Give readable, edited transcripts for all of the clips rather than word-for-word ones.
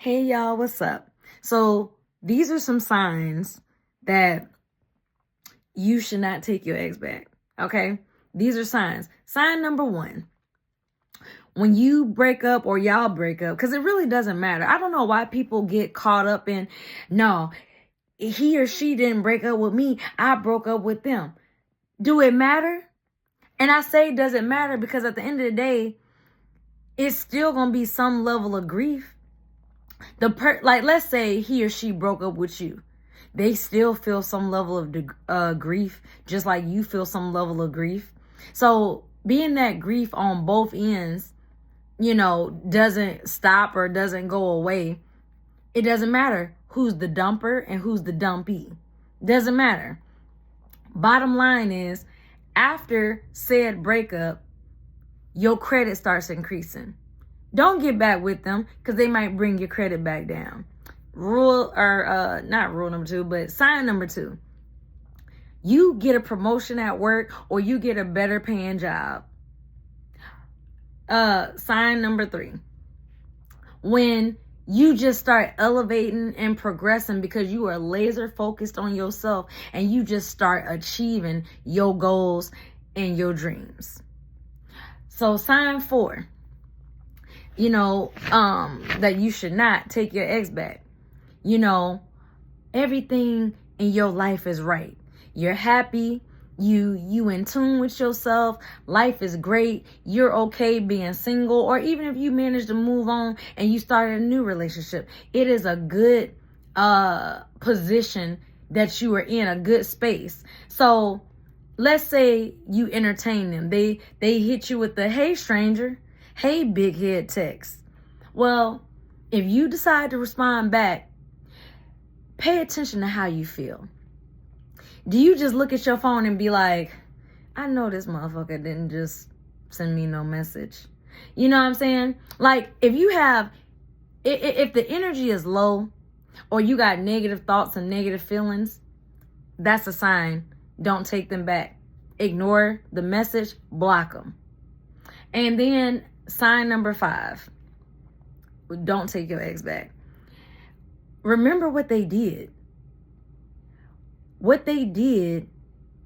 Hey y'all, what's up? So these are some signs that you should not take your ex back. Okay? These are signs. Sign number one, when you break up or y'all break up, because it really doesn't matter. I don't know why people get caught up in, no, he or she didn't break up with me, I broke up with them. Do it matter? And I say does it matter because at the end of the day, it's still gonna be some level of grief. Like, let's say he or she broke up with you, they still feel some level of grief, just like you feel some level of grief. So being that grief on both ends, doesn't stop or doesn't go away, it doesn't matter who's the dumper and who's the dumpee. Doesn't matter. Bottom line is, after said breakup, your credit starts increasing. Don't get back with them because they might bring your credit back down. Not rule number 2, but sign number 2. You get a promotion at work or you get a better paying job. Sign number 3. When you just start elevating and progressing because you are laser focused on yourself and you just start achieving your goals and your dreams. So sign 4. That you should not take your ex back. Everything in your life is right. You're happy. You in tune with yourself. Life is great. You're okay being single, or even if you manage to move on and you started a new relationship, it is a good position that you are in, a good space. So let's say you entertain them. They hit you with the, hey stranger, hey big head text. Well, if you decide to respond back, pay attention to how you feel. Do you just look at your phone and be like, I know this motherfucker didn't just send me no message? You know what I'm saying? Like, if the energy is low or you got negative thoughts and negative feelings, that's a sign. Don't take them back. Ignore the message, block them. And then sign number 5, don't take your ex back. Remember what they did. What they did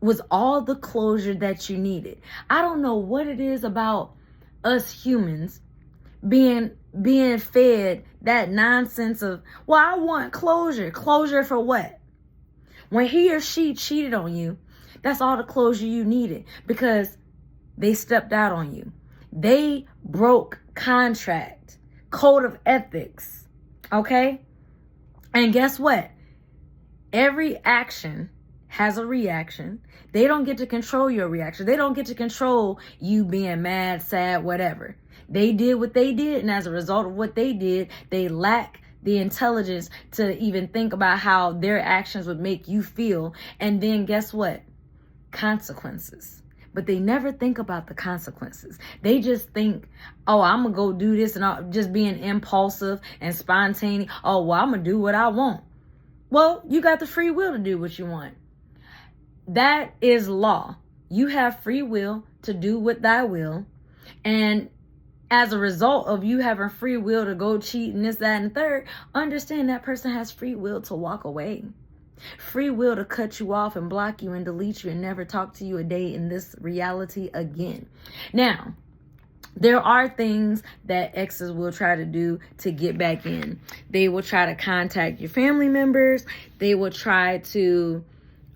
was all the closure that you needed. I don't know what it is about us humans being fed that nonsense of, well, I want closure. Closure for what? When he or she cheated on you, that's all the closure you needed because they stepped out on you. They broke contract, code of ethics, okay? And guess what? Every action has a reaction. They don't get to control your reaction. They don't get to control you being mad, sad, whatever. They did what they did, and as a result of what they did, they lack the intelligence to even think about how their actions would make you feel. And then guess what? Consequences. But they never think about the consequences. They just think, oh, I'm going to go do this, and I'm just being impulsive and spontaneous. Oh, well, I'm going to do what I want. Well, you got the free will to do what you want. That is law. You have free will to do what thy will. And as a result of you having free will to go cheat and this, that, and the third, understand that person has free will to walk away. Free will to cut you off and block you and delete you and never talk to you a day in this reality again. Now, there are things that exes will try to do to get back in. They will try to contact your family members. They will try to,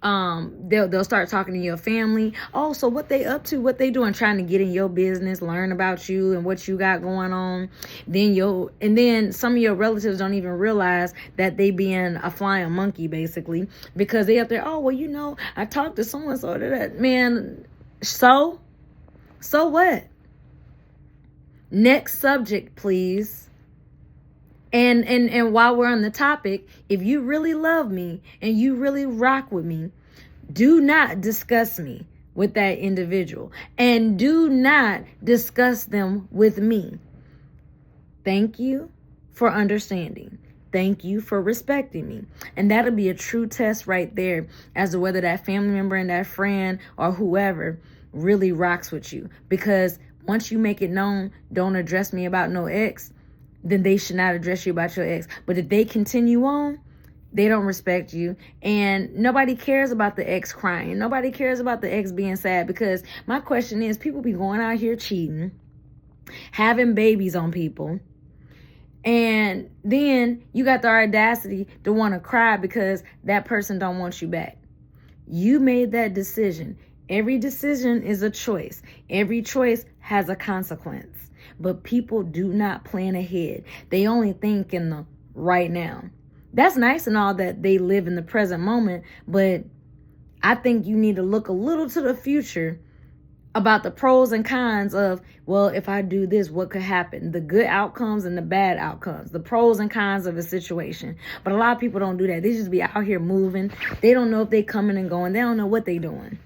they'll start talking to your family. Oh, so what they up to, what they doing, trying to get in your business, learn about you and what you got going on. Then some of your relatives don't even realize that they being a flying monkey, basically, because they up there, oh, well, I talked to so-and-so, that man. So what? Next subject, please. And while we're on the topic, if you really love me and you really rock with me, do not discuss me with that individual and do not discuss them with me. Thank you for understanding. Thank you for respecting me. And that'll be a true test right there as to whether that family member and that friend or whoever really rocks with you. Because once you make it known, don't address me about no ex, then they should not address you about your ex. But if they continue on, they don't respect you. And nobody cares about the ex crying. Nobody cares about the ex being sad. Because my question is, people be going out here cheating, having babies on people, and then you got the audacity to want to cry because that person don't want you back. You made that decision. Every decision is a choice. Every choice has a consequence. But people do not plan ahead. They only think in the right now. That's nice and all that they live in the present moment, but I think you need to look a little to the future about the pros and cons of, well, if I do this, what could happen? The good outcomes and the bad outcomes, the pros and cons of a situation. But a lot of people don't do that. They just be out here moving. They don't know if they coming and going. They don't know what they doing.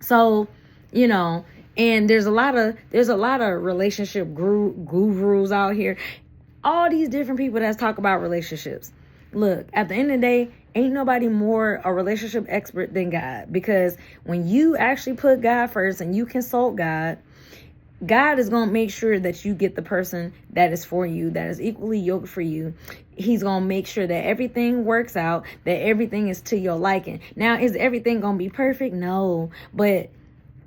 So, and there's a lot of relationship gurus out here. All these different people that talk about relationships. Look, at the end of the day, ain't nobody more a relationship expert than God. Because when you actually put God first and you consult God, God is going to make sure that you get the person that is for you, that is equally yoked for you. He's going to make sure that everything works out, that everything is to your liking. Now, is everything going to be perfect? No. But,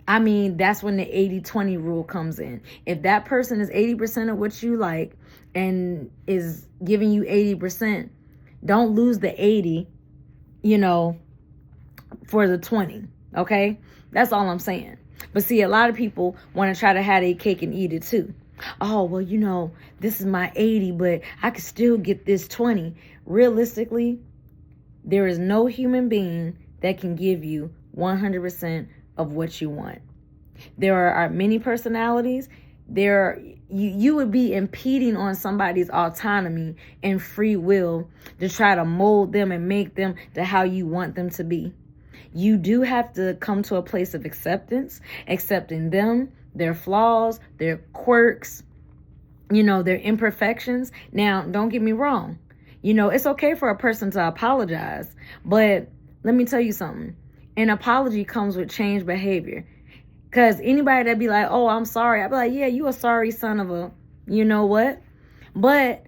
that's when the 80-20 rule comes in. If that person is 80% of what you like and is giving you 80%, don't lose the 80, for the 20. Okay? That's all I'm saying. But see, a lot of people want to try to have their cake and eat it too. Oh, well, this is my 80, but I could still get this 20. Realistically, there is no human being that can give you 100% of what you want. There are many personalities. You would be impeding on somebody's autonomy and free will to try to mold them and make them to how you want them to be. You do have to come to a place of acceptance, accepting them, their flaws, their quirks, their imperfections. Now, don't get me wrong. It's okay for a person to apologize, but let me tell you something. An apology comes with changed behavior. Because anybody that be like, oh, I'm sorry, I'd be like, yeah, you a sorry son of a, you know what? But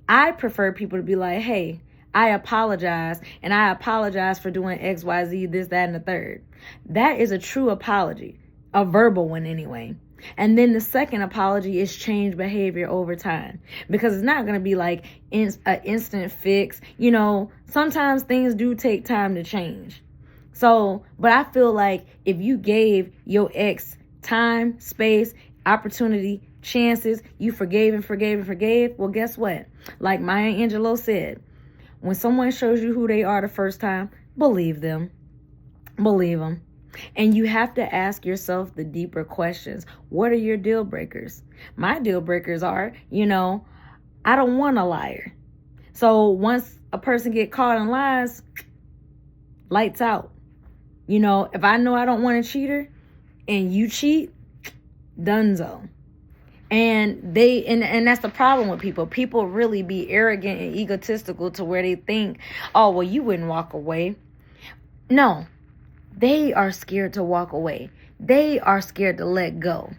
I prefer people to be like, hey, I apologize, and I apologize for doing X, Y, Z, this, that, and the third. That is a true apology, a verbal one anyway. And then the second apology is change behavior over time, because it's not going to be like an instant fix. Sometimes things do take time to change. So, but I feel like if you gave your ex time, space, opportunity, chances, you forgave and forgave and forgave, well, guess what? Like Maya Angelou said, when someone shows you who they are the first time, believe them. Believe them. And you have to ask yourself the deeper questions. What are your deal breakers? My deal breakers are, I don't want a liar. So once a person get caught in lies, lights out. If I know I don't want a cheater and you cheat, donezo. And that's the problem with people. People really be arrogant and egotistical to where they think, oh, well, you wouldn't walk away. No, they are scared to walk away. They are scared to let go.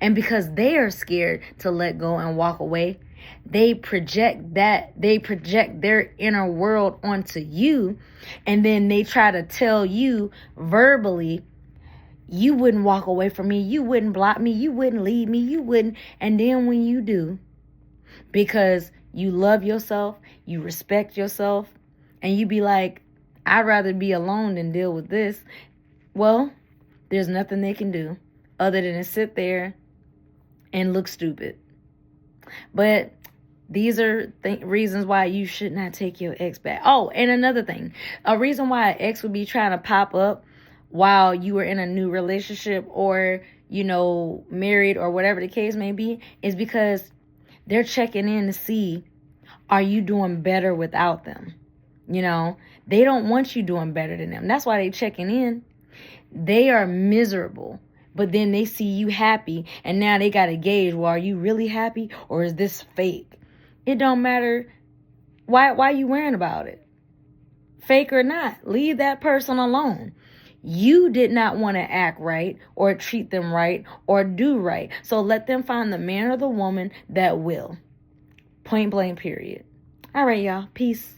And because they are scared to let go and walk away, they project their inner world onto you. And then they try to tell you verbally, you wouldn't walk away from me. You wouldn't block me. You wouldn't leave me. You wouldn't. And then when you do, because you love yourself, you respect yourself, and you be like, I'd rather be alone than deal with this. Well, there's nothing they can do other than to sit there and look stupid. But these are reasons why you should not take your ex back. Oh, and another thing, a reason why an ex would be trying to pop up while you were in a new relationship or, married or whatever the case may be, is because they're checking in to see, are you doing better without them? They don't want you doing better than them. That's why they checking in. They are miserable, but then they see you happy, and now they got to gauge, well, are you really happy or is this fake? It don't matter. Why you worrying about it? Fake or not, leave that person alone. You did not want to act right or treat them right or do right. So let them find the man or the woman that will. Point blank, period. All right, y'all. Peace.